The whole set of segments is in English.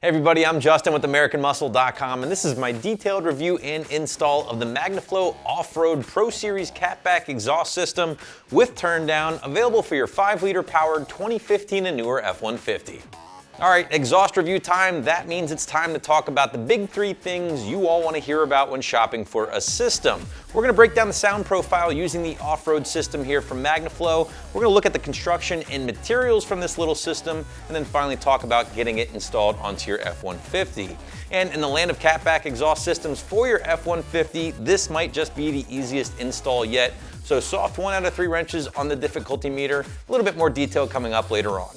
Hey everybody, I'm Justin with AmericanMuscle.com, and this is my detailed review and install of the Magnaflow Off-Road Pro Series Cat-Back exhaust system with turn down, available for your 5-liter powered 2015 and newer F-150. All right, exhaust review time. That means it's time to talk about the big 3 things you all want to hear about when shopping for a system. We're going to break down the sound profile using the off-road system here from Magnaflow. We're going to look at the construction and materials from this little system, and then finally talk about getting it installed onto your F-150. And in the land of Cat-Back exhaust systems for your F-150, this might just be the easiest install yet. So soft 1 out of 3 wrenches on the difficulty meter. A little bit more detail coming up later on.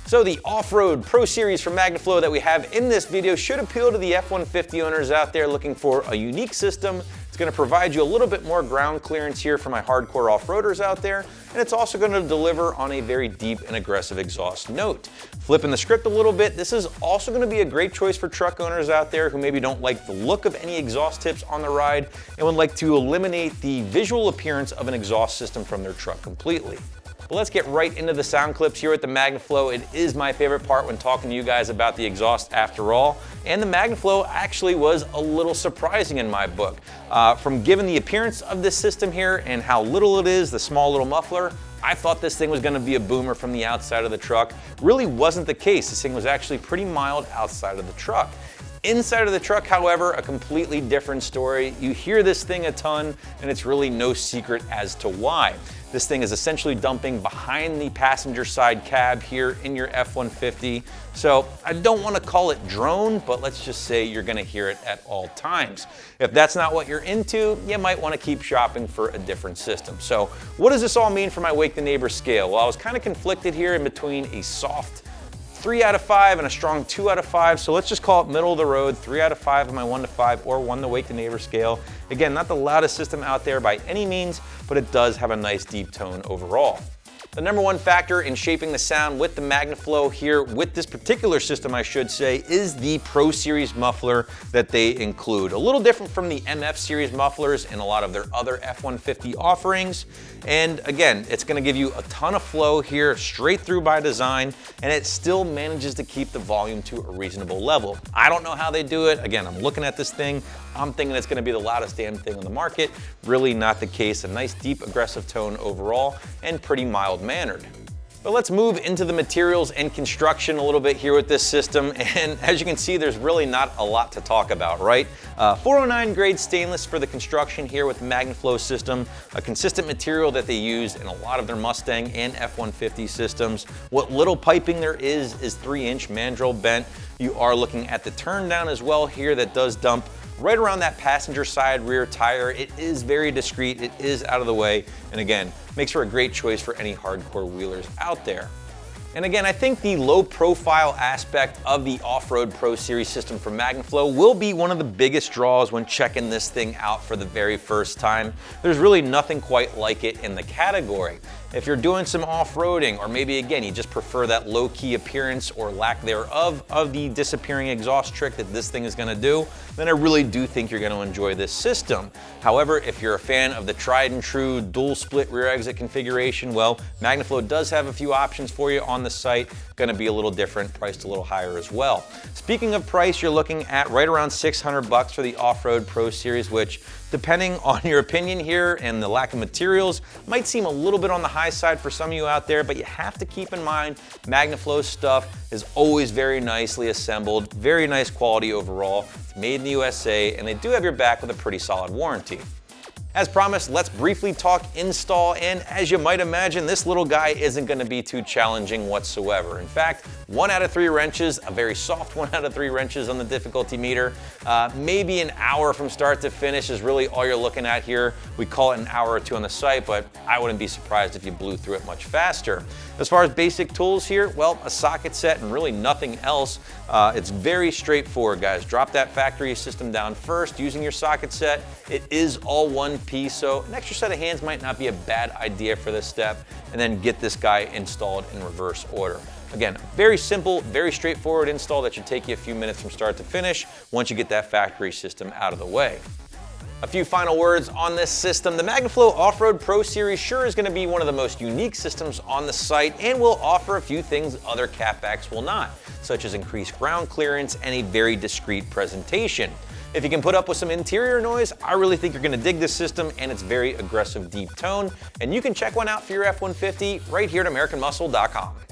So the Off-Road Pro Series from Magnaflow that we have in this video should appeal to the F-150 owners out there looking for a unique system. It's going to provide you a little bit more ground clearance here for my hardcore off-roaders out there, and it's also going to deliver on a very deep and aggressive exhaust note. Flipping the script a little bit, this is also going to be a great choice for truck owners out there who maybe don't like the look of any exhaust tips on the ride and would like to eliminate the visual appearance of an exhaust system from their truck completely. But let's get right into the sound clips here at the Magnaflow. It is my favorite part when talking to you guys about the exhaust after all. And the Magnaflow actually was a little surprising in my book. From given the appearance of this system here and how little it is, the small little muffler, I thought this thing was going to be a boomer from the outside of the truck. Really wasn't the case. This thing was actually pretty mild outside of the truck. Inside of the truck, however, a completely different story. You hear this thing a ton, and it's really no secret as to why. This thing is essentially dumping behind the passenger side cab here in your F-150. So I don't want to call it drone, but let's just say you're going to hear it at all times. If that's not what you're into, you might want to keep shopping for a different system. So what does this all mean for my Wake the Neighbor scale? Well, I was kind of conflicted here in between a soft 3 out of 5 and a strong 2 out of 5. So let's just call it middle of the road, 3 out of 5 on my 1 to 5 or 1 to Wake the Neighbor scale. Again, not the loudest system out there by any means, but it does have a nice deep tone overall. The number 1 factor in shaping the sound with the Magnaflow here, with this particular system I should say, is the Pro Series muffler that they include. A little different from the MF Series mufflers and a lot of their other F-150 offerings. And again, it's going to give you a ton of flow here, straight through by design, and it still manages to keep the volume to a reasonable level. I don't know how they do it. Again, I'm looking at this thing, I'm thinking it's going to be the loudest damn thing on the market. Really not the case. A nice deep aggressive tone overall and pretty mild mannered. But let's move into the materials and construction a little bit here with this system, and as you can see, there's really not a lot to talk about, right? 409 grade stainless for the construction here with the Magnaflow system, a consistent material that they use in a lot of their Mustang and F-150 systems. What little piping there is 3-inch mandrel bent. You are looking at the turn down as well here that does dump right around that passenger side rear tire. It is very discreet, it is out of the way, and again, makes for a great choice for any hardcore wheelers out there. And again, I think the low profile aspect of the Off-Road Pro Series system from Magnaflow will be one of the biggest draws when checking this thing out for the very first time. There's really nothing quite like it in the category. If you're doing some off-roading, or maybe again, you just prefer that low-key appearance or lack thereof of the disappearing exhaust trick that this thing is gonna do, then I really do think you're gonna enjoy this system. However, if you're a fan of the tried and true dual split rear exit configuration, well, Magnaflow does have a few options for you on the site. Gonna be a little different, priced a little higher as well. Speaking of price, you're looking at right around 600 bucks for the Off-Road Pro Series, which, depending on your opinion here and the lack of materials, might seem a little bit on the high side for some of you out there, but you have to keep in mind Magnaflow's stuff is always very nicely assembled, very nice quality overall. It's made in the USA, and they do have your back with a pretty solid warranty. As promised, let's briefly talk install, and as you might imagine, this little guy isn't going to be too challenging whatsoever. In fact, 1 out of 3 wrenches, a very soft 1 out of 3 wrenches on the difficulty meter. Maybe an hour from start to finish is really all you're looking at here. We call it an hour or 2 on the site, but I wouldn't be surprised if you blew through it much faster. As far as basic tools here, well, a socket set and really nothing else. It's very straightforward, guys. Drop that factory system down first using your socket set. It is all one piece, so an extra set of hands might not be a bad idea for this step, and then get this guy installed in reverse order. Again, very simple, very straightforward install that should take you a few minutes from start to finish once you get that factory system out of the way. A few final words on this system. The Magnaflow Off-Road Pro Series sure is going to be one of the most unique systems on the site and will offer a few things other Cat-Backs will not, such as increased ground clearance and a very discreet presentation. If you can put up with some interior noise, I really think you're going to dig this system and its very aggressive deep tone, and you can check one out for your F-150 right here at AmericanMuscle.com.